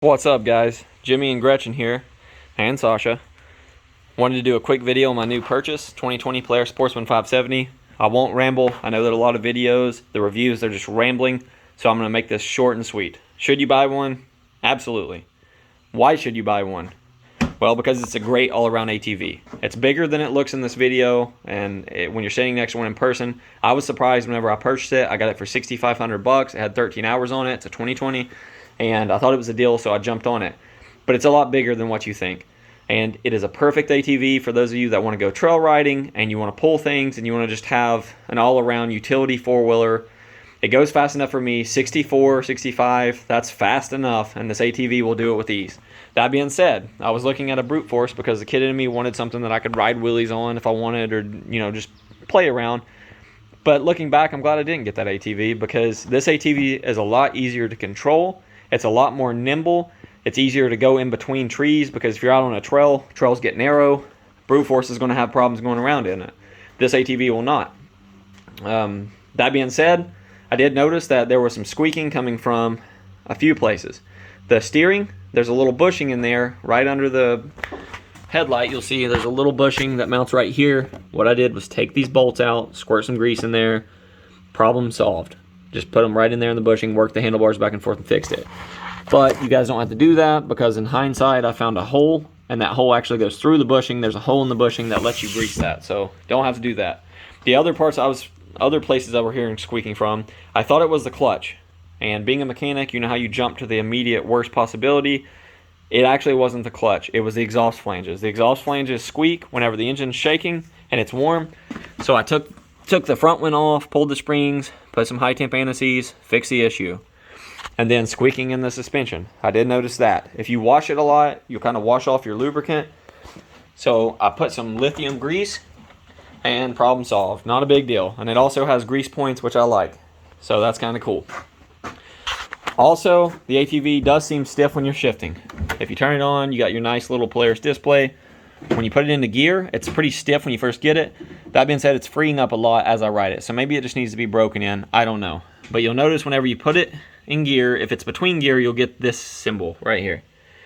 What's up, guys? Jimmy and Gretchen here, and Sasha. Wanted to do a quick video on my new purchase, 2020 Polaris Sportsman 570. I won't ramble. I know that a lot of videos, the reviews, they're just rambling, so I'm going to make this short and sweet. Should you buy one? Absolutely. Why should you buy one? Well, because it's a great all-around ATV. It's bigger than it looks in this video, and when you're sitting next to one in person, I was surprised whenever I purchased it. I got it for $6,500. It had 13 hours on it. It's a 2020. And I thought it was a deal, so I jumped on it. But it's a lot bigger than what you think. And it is a perfect ATV for those of you that want to go trail riding and you want to pull things and you want to just have an all-around utility four-wheeler. It goes fast enough for me, 64, 65, that's fast enough, and this ATV will do it with ease. That being said, I was looking at a brute force because the kid in me wanted something that I could ride wheelies on if I wanted, or just play around. But looking back, I'm glad I didn't get that ATV because this ATV is a lot easier to control. It's a lot more nimble. It's easier to go in between trees because if you're out on a trail, trails get narrow. Brute force is going to have problems going around in it. This ATV will not. That being said, I did notice that there was some squeaking coming from a few places. The steering, there's a little bushing in there right under the headlight. You'll see there's a little bushing that mounts right here. What I did was take these bolts out, squirt some grease in there. Problem solved. Just put them right in there in the bushing, worked the handlebars back and forth and fixed it. But you guys don't have to do that because in hindsight I found a hole, and that hole actually goes through the bushing. There's a hole in the bushing that lets you grease that, so don't have to do that. The other parts other places I were hearing squeaking from, I thought it was the clutch. And being a mechanic, you know how you jump to the immediate worst possibility. It actually wasn't the clutch, it was the exhaust flanges. The exhaust flanges squeak whenever the engine's shaking and it's warm. So I took the front one off, pulled the springs, put some high temp anti-seize, fixed the issue. And then squeaking in the suspension. I did notice that. If you wash it a lot, you'll kind of wash off your lubricant. So I put some lithium grease and problem solved. Not a big deal. And it also has grease points, which I like. So that's kind of cool. Also, the ATV does seem stiff when you're shifting. If you turn it on, you got your nice little Polaris display. When you put it into gear, it's pretty stiff when you first get it. That being said, it's freeing up a lot as I ride it. So maybe it just needs to be broken in. I don't know. But you'll notice whenever you put it in gear, if it's between gear, you'll get this symbol right here.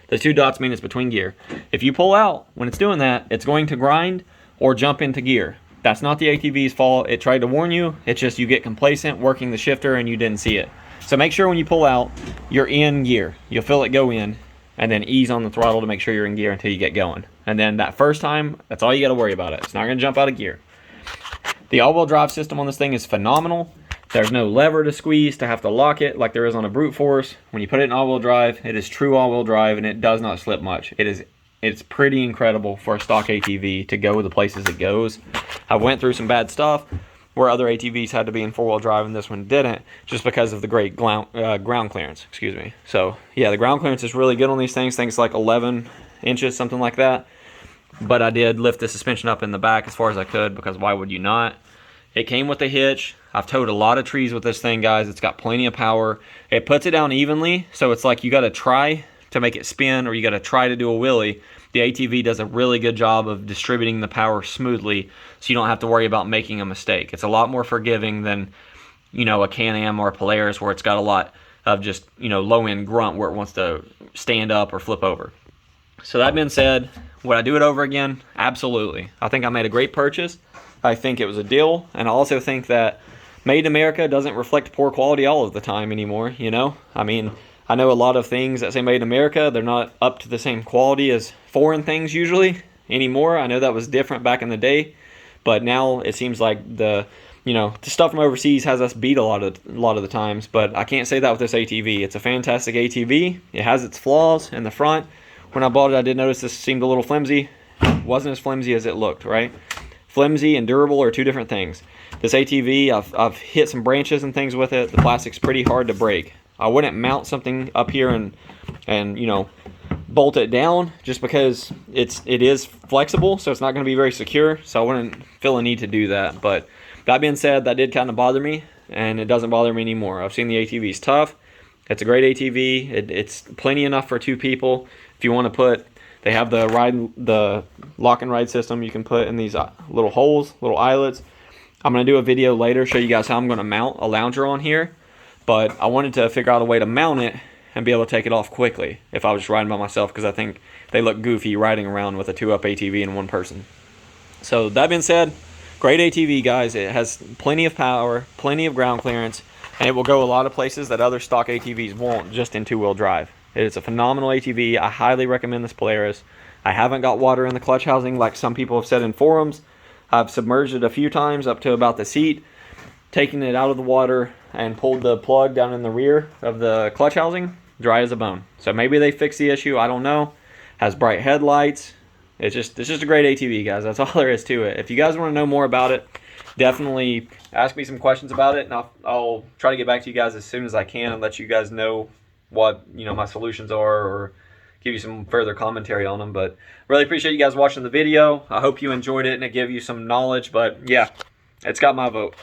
The two dots mean it's between gear. If you pull out, when it's doing that, it's going to grind or jump into gear. That's not the ATV's fault. It tried to warn you. It's just you get complacent working the shifter and you didn't see it. So make sure when you pull out, you're in gear. You'll feel it go in, and then ease on the throttle to make sure you're in gear until you get going. And then that first time, that's all you got to worry about. It's not going to jump out of gear. The all-wheel drive system on this thing is phenomenal. There's no lever to squeeze to have to lock it like there is on a brute force. When you put it in all-wheel drive, it is true all-wheel drive, and it does not slip much. It's pretty incredible for a stock ATV to go the places it goes. I went through some bad stuff where other ATVs had to be in four-wheel drive and this one didn't, just because of the great ground clearance, excuse me. So yeah, the ground clearance is really good on these things. Things like 11 inches, something like that. But I did lift the suspension up in the back as far as I could, because why would you not? It came with a hitch. I've towed a lot of trees with this thing, guys. It's got plenty of power. It puts it down evenly, so it's like you got to try to make it spin, or you got to try to do a wheelie. The ATV does a really good job of distributing the power smoothly, so you don't have to worry about making a mistake. It's a lot more forgiving than, a Can-Am or a Polaris, where it's got a lot of just, low-end grunt where it wants to stand up or flip over. So that being said, would I do it over again? Absolutely. I think I made a great purchase. I think it was a deal, and I also think that Made in America doesn't reflect poor quality all of the time anymore, I mean, I know a lot of things that say Made in America, they're not up to the same quality as foreign things usually anymore. I know that was different back in the day, but now it seems like the stuff from overseas has us beat a lot of the times. But I can't say that with this ATV. It's a fantastic ATV. It has its flaws in the front. When I bought it, I did notice this seemed a little flimsy. It wasn't as flimsy as it looked, right? Flimsy and durable are two different things. This ATV, I've hit some branches and things with it. The plastic's pretty hard to break. I wouldn't mount something up here and bolt it down, just because it is flexible, so it's not going to be very secure. So I wouldn't feel a need to do that. But that being said, that did kind of bother me, and it doesn't bother me anymore. I've seen the ATV's tough. It's a great ATV. It's plenty enough for two people. If you want to they have the lock and ride system you can put in these little holes, little eyelets. I'm going to do a video later, show you guys how I'm going to mount a lounger on here. But I wanted to figure out a way to mount it and be able to take it off quickly if I was just riding by myself, because I think they look goofy riding around with a 2-up ATV in one person. So that being said, great ATV, guys. It has plenty of power, plenty of ground clearance, and it will go a lot of places that other stock ATVs won't, just in 2-wheel drive. It is a phenomenal ATV. I highly recommend this Polaris. I haven't got water in the clutch housing like some people have said in forums. I've submerged it a few times up to about the seat, taken it out of the water and pulled the plug down in the rear of the clutch housing, dry as a bone. So maybe they fixed the issue, I don't know. Has bright headlights. It's just a great ATV, guys. That's all there is to it. If you guys want to know more about it, definitely ask me some questions about it, and I'll try to get back to you guys as soon as I can and let you guys know what my solutions are, or give you some further commentary on them. But really appreciate you guys watching the video. I hope you enjoyed it and it gave you some knowledge. But yeah, it's got my vote.